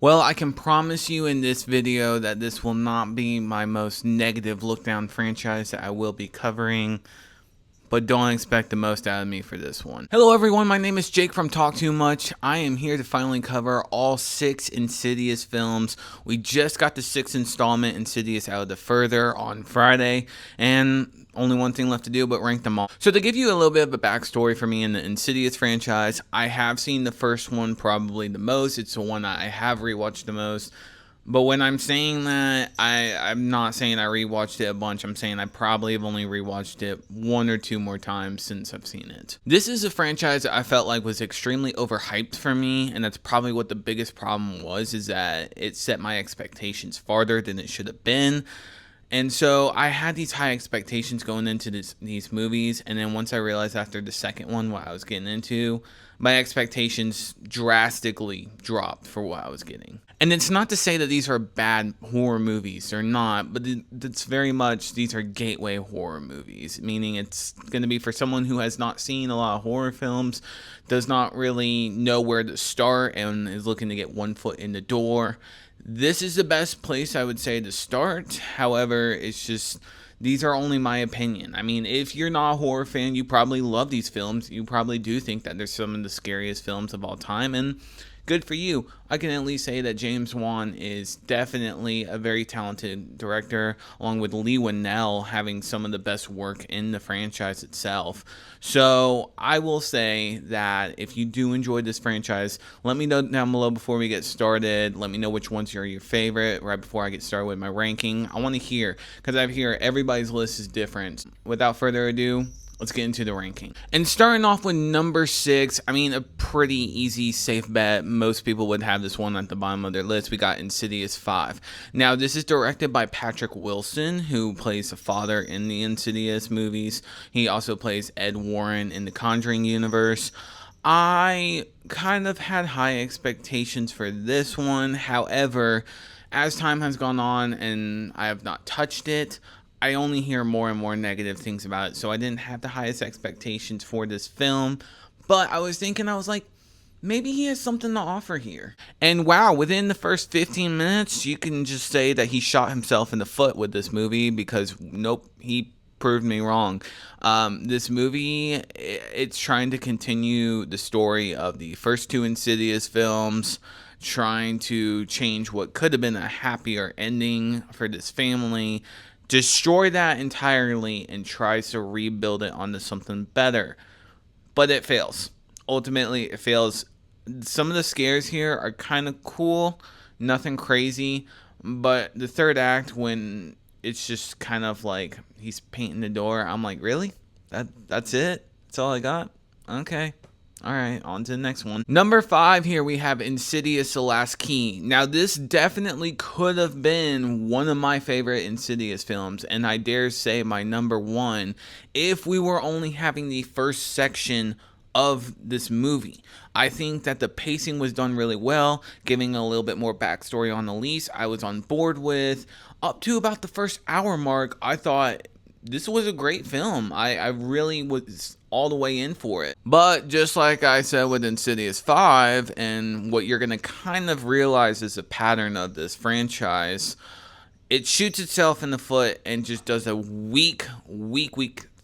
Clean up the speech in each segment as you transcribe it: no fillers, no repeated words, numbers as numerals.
Well, I can promise you in this video that this will not be my most negative look down franchise that I will be covering, but don't expect the most out of me for this one. Hello everyone, my name is Jake from Talk Too Much. I am here to finally cover all 6 Insidious films. We just got the 6th installment, Insidious Out of the Further, on Friday, and only one thing left to do but rank them all. So to give you a little bit of a backstory for me in the Insidious franchise, I have seen the first one probably the most. It's the one I have rewatched the most. But when I'm saying that, I'm not saying I rewatched it a bunch. I'm saying I probably have only rewatched it 1 or 2 more times since I've seen it. This is a franchise that I felt like was extremely overhyped for me, and that's probably what the biggest problem was, is that it set my expectations farther than it should have been. And so I had these high expectations going into these movies, and then once I realized after the second one what I was getting into, my expectations drastically dropped for what I was getting. And it's not to say that these are bad horror movies, they're not, but it's very much, these are gateway horror movies, meaning it's going to be for someone who has not seen a lot of horror films, does not really know where to start, and is looking to get one foot in the door. This is the best place I would say to start. However, it's just, these are only my opinion. I mean, if you're not a horror fan, you probably love these films. You probably do think that they're some of the scariest films of all time, and good for you. I can at least say that James Wan is definitely a very talented director, along with Lee Winnell having some of the best work in the franchise itself. So I will say that if you do enjoy this franchise, let me know down below before we get started. Let me know which ones are your favorite right before I get started with my ranking. I want to hear, because I hear everybody's list is different. Without further ado, let's get into the ranking. And starting off with number 6, I mean, a pretty easy, safe bet. Most people would have this one at the bottom of their list. We got Insidious 5. Now, this is directed by Patrick Wilson, who plays the father in the Insidious movies. He also plays Ed Warren in the Conjuring universe. I kind of had high expectations for this one. However, as time has gone on and I have not touched it, I only hear more and more negative things about it, so I didn't have the highest expectations for this film, but I was like, maybe he has something to offer here. And wow, within the first 15 minutes, you can just say that he shot himself in the foot with this movie, because nope, he proved me wrong. This movie, it's trying to continue the story of the first 2 Insidious films, trying to change what could have been a happier ending for this family, destroy that entirely, and tries to rebuild it onto something better. But it fails. Ultimately, it fails. Some of the scares here are kind of cool, nothing crazy, but the third act, when it's just kind of like he's painting the door, I'm like, really? That's it? That's all I got? Okay. Alright, on to the next one. Number 5 here we have Insidious: The Last Key. Now this definitely could have been one of my favorite Insidious films, and I dare say my number 1, if we were only having the first section of this movie. I think that the pacing was done really well, giving a little bit more backstory on Elise. I was on board with. Up to about the first hour mark, I thought this was a great film. I really was all the way in for it. But just like I said with Insidious 5, and what you're going to kind of realize is a pattern of this franchise, it shoots itself in the foot and just does a weak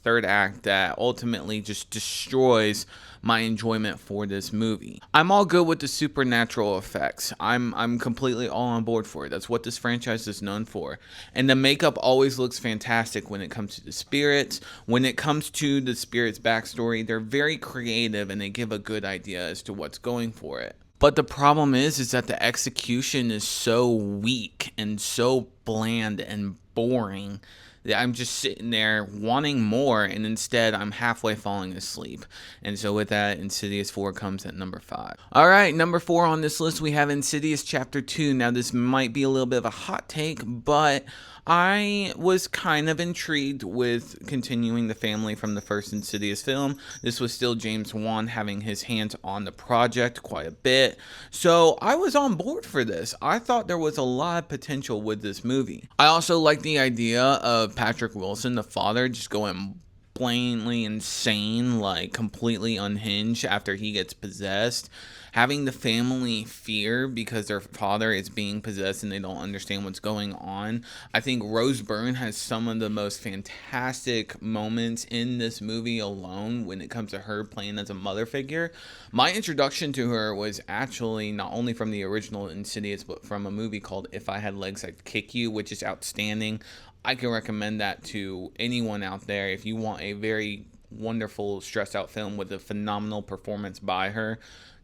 third act that ultimately just destroys my enjoyment for this movie. I'm all good with the supernatural effects. I'm completely all on board for it. That's what this franchise is known for. And the makeup always looks fantastic when it comes to the spirits. When it comes to the spirits' backstory, they're very creative and they give a good idea as to what's going for it. But the problem is that the execution is so weak and so bland and boring that I'm just sitting there wanting more, and instead I'm halfway falling asleep. And so with that, Insidious 4 comes at number 5. Alright, number 4 on this list, we have Insidious Chapter 2. Now this might be a little bit of a hot take, but I was kind of intrigued with continuing the family from the first Insidious film. This was still James Wan having his hands on the project quite a bit, so I was on board for this. I thought there was a lot of potential with this movie. I also like the idea of Patrick Wilson, the father, just going blatantly insane, like completely unhinged after he gets possessed. having the family fear because their father is being possessed and they don't understand what's going on. I think Rose Byrne has some of the most fantastic moments in this movie alone when it comes to her playing as a mother figure. My introduction to her was actually not only from the original Insidious, but from a movie called If I Had Legs I'd Kick You, which is outstanding. I can recommend that to anyone out there if you want a very wonderful stressed out film with a phenomenal performance by her.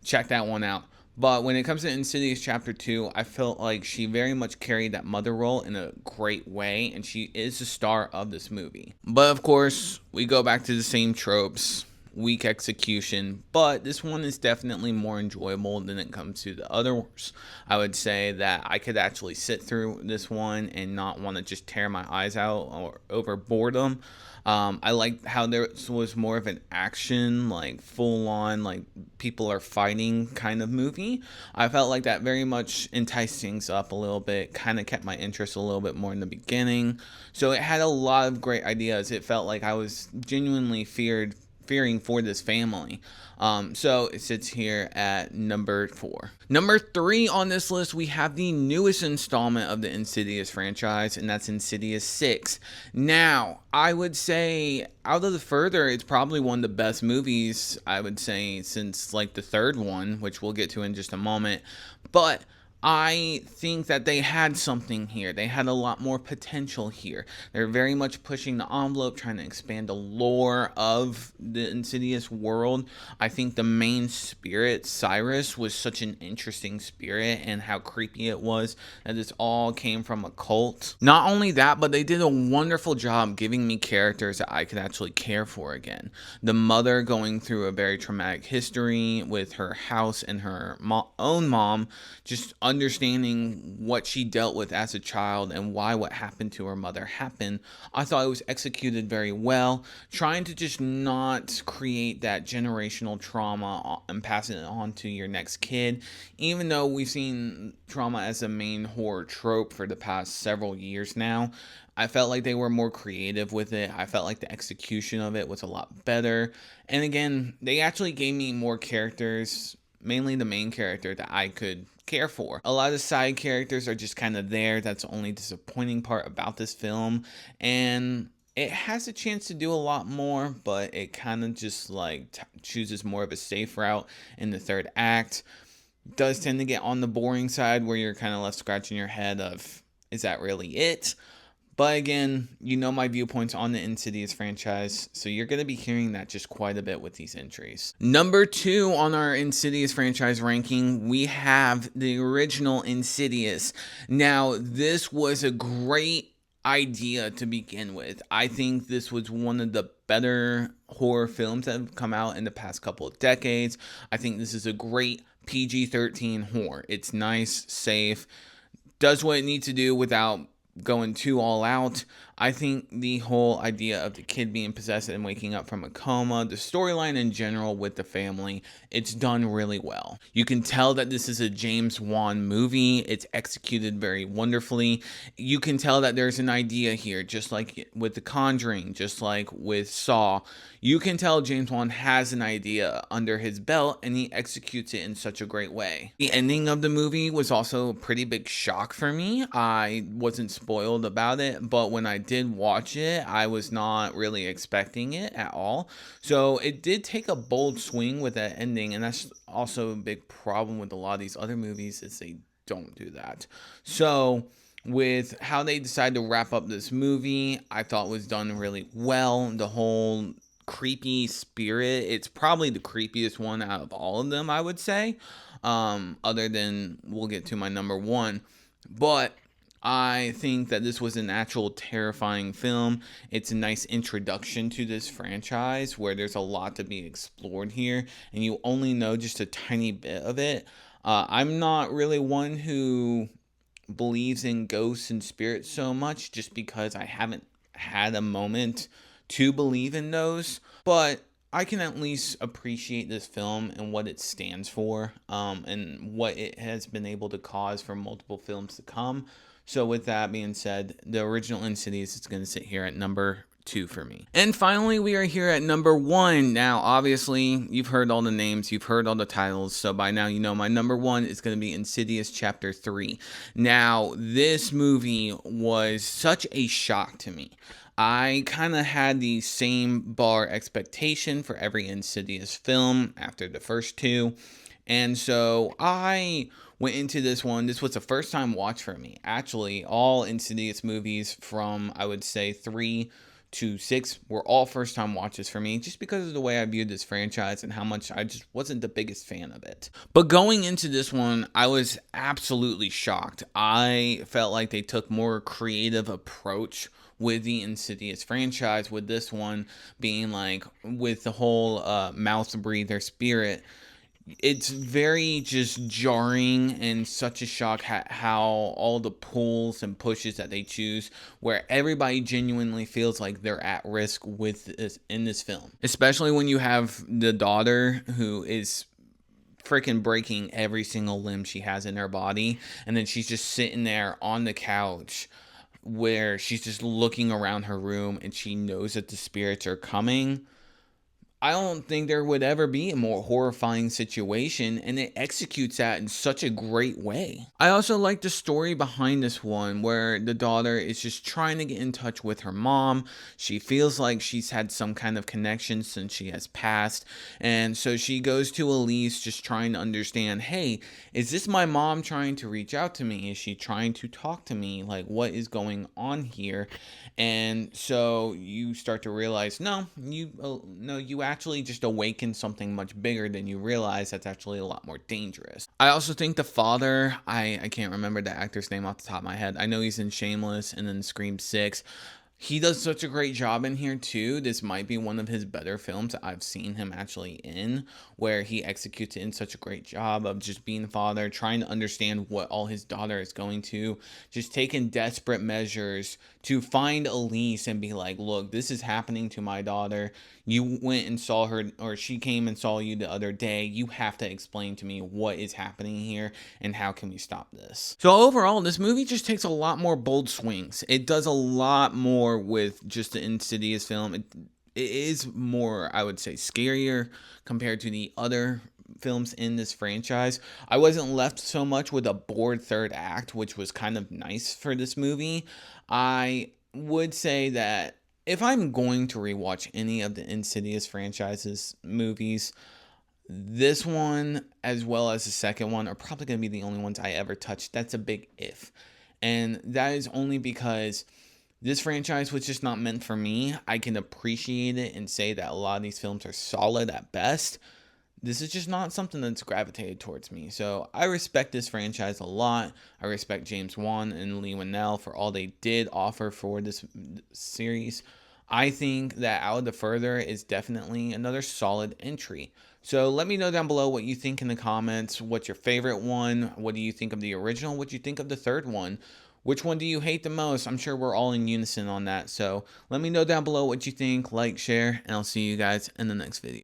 Check that one out. But when it comes to Insidious Chapter 2, I felt like she very much carried that mother role in a great way, and she is the star of this movie. But of course, we go back to the same tropes. Weak execution, but this one is definitely more enjoyable than it comes to the others. I would say that I could actually sit through this one and not want to just tear my eyes out or over boredom. I like how there was more of an action, like full on, like people are fighting kind of movie. I felt like that very much enticed things up a little bit, kind of kept my interest a little bit more in the beginning. So it had a lot of great ideas. It felt like I was genuinely fearing for this family. So it sits here at number 4. Number 3 on this list, we have the newest installment of the Insidious franchise, and that's Insidious 6. Now, I would say out of the further, it's probably one of the best movies, I would say, since like the third one, which we'll get to in just a moment. But I think that they had something here. They had a lot more potential here. They're very much pushing the envelope, trying to expand the lore of the Insidious world. I think the main spirit, Cyrus, was such an interesting spirit, and how creepy it was that this all came from a cult. Not only that, but they did a wonderful job giving me characters that I could actually care for again. The mother going through a very traumatic history with her house and her own mom, just understanding what she dealt with as a child and why what happened to her mother happened. I thought it was executed very well, trying to just not create that generational trauma and passing it on to your next kid. Even though we've seen trauma as a main horror trope for the past several years now, I felt like they were more creative with it. I felt like the execution of it was a lot better. And again, they actually gave me more characters, mainly the main character, that I could care for. A lot of the side characters are just kind of there. That's the only disappointing part about this film. And it has a chance to do a lot more, but it kind of just like chooses more of a safe route in the third act. Does tend to get on the boring side where you're kind of left scratching your head of, is that really it? But again, you know my viewpoints on the Insidious franchise, so you're going to be hearing that just quite a bit with these entries. Number 2 on our Insidious franchise ranking, we have the original Insidious. Now, this was a great idea to begin with. I think this was one of the better horror films that have come out in the past couple of decades. I think this is a great PG-13 horror. It's nice, safe, does what it needs to do without going too all out. I think the whole idea of the kid being possessed and waking up from a coma, the storyline in general with the family, it's done really well. You can tell that this is a James Wan movie. It's executed very wonderfully. You can tell that there's an idea here, just like with The Conjuring, just like with Saw. You can tell James Wan has an idea under his belt, and he executes it in such a great way. The ending of the movie was also a pretty big shock for me. I wasn't spoiled about it, but when I did watch it, I was not really expecting it at all. So it did take a bold swing with that ending, and that's also a big problem with a lot of these other movies, is they don't do that. So with how they decided to wrap up this movie, I thought was done really well. The whole creepy spirit, it's probably the creepiest one out of all of them, I would say, other than, we'll get to my number 1. But I think that this was an actual terrifying film. It's a nice introduction to this franchise where there's a lot to be explored here, and you only know just a tiny bit of it. I'm not really one who believes in ghosts and spirits so much, just because I haven't had a moment to believe in those, but I can at least appreciate this film and what it stands for, and what it has been able to cause for multiple films to come. So with that being said, the original Insidious is going to sit here at number 2 for me. And finally, we are here at number 1. Now, obviously, you've heard all the names, you've heard all the titles, so by now you know my number 1 is going to be Insidious Chapter 3. Now, this movie was such a shock to me. I kind of had the same bar expectation for every Insidious film after the first 2. And so I went into this one. This was a first time watch for me. Actually, all Insidious movies from, I would say, 3 to 6 were all first time watches for me, just because of the way I viewed this franchise and how much I just wasn't the biggest fan of it. But going into this one, I was absolutely shocked. I felt like they took more creative approach with the Insidious franchise, with this one being like, with the whole mouth breather spirit. It's very just jarring and such a shock how all the pulls and pushes that they choose, where everybody genuinely feels like they're at risk with this in this film. Especially when you have the daughter who is freaking breaking every single limb she has in her body, and then she's just sitting there on the couch where she's just looking around her room and she knows that the spirits are coming. I don't think there would ever be a more horrifying situation, and it executes that in such a great way. I also like the story behind this one, where the daughter is just trying to get in touch with her mom. She feels like she's had some kind of connection since she has passed, and so she goes to Elise just trying to understand, hey, is this my mom trying to reach out to me? Is she trying to talk to me? Like, what is going on here? And so you start to realize, no, you actually just awaken something much bigger than you realize. That's actually a lot more dangerous. I also think the father, I can't remember the actor's name off the top of my head. I know he's in Shameless and then Scream 6. He does such a great job in here too. This might be one of his better films that I've seen him actually in, where he executes it in such a great job of just being a father, trying to understand what all his daughter is going to, just taking desperate measures to find Elise and be like, look, this is happening to my daughter. You went and saw her, or she came and saw you the other day. You have to explain to me what is happening here and how can we stop this. So overall, this movie just takes a lot more bold swings. It does a lot more with just the Insidious film. It is more, I would say, scarier compared to the other films in this franchise. I wasn't left so much with a bored third act, which was kind of nice for this movie. I would say that if I'm going to rewatch any of the Insidious franchises movies, this one as well as the second one are probably going to be the only ones I ever touch. That's a big if. And that is only because this franchise was just not meant for me. I can appreciate it and say that a lot of these films are solid at best. This is just not something that's gravitated towards me. So I respect this franchise a lot. I respect James Wan and Lee Winnell for all they did offer for this series. I think that Out of the Further is definitely another solid entry. So let me know down below what you think in the comments. What's your favorite one? What do you think of the original? What do you think of the third one? Which one do you hate the most? I'm sure we're all in unison on that. So let me know down below what you think. Like, share, and I'll see you guys in the next video.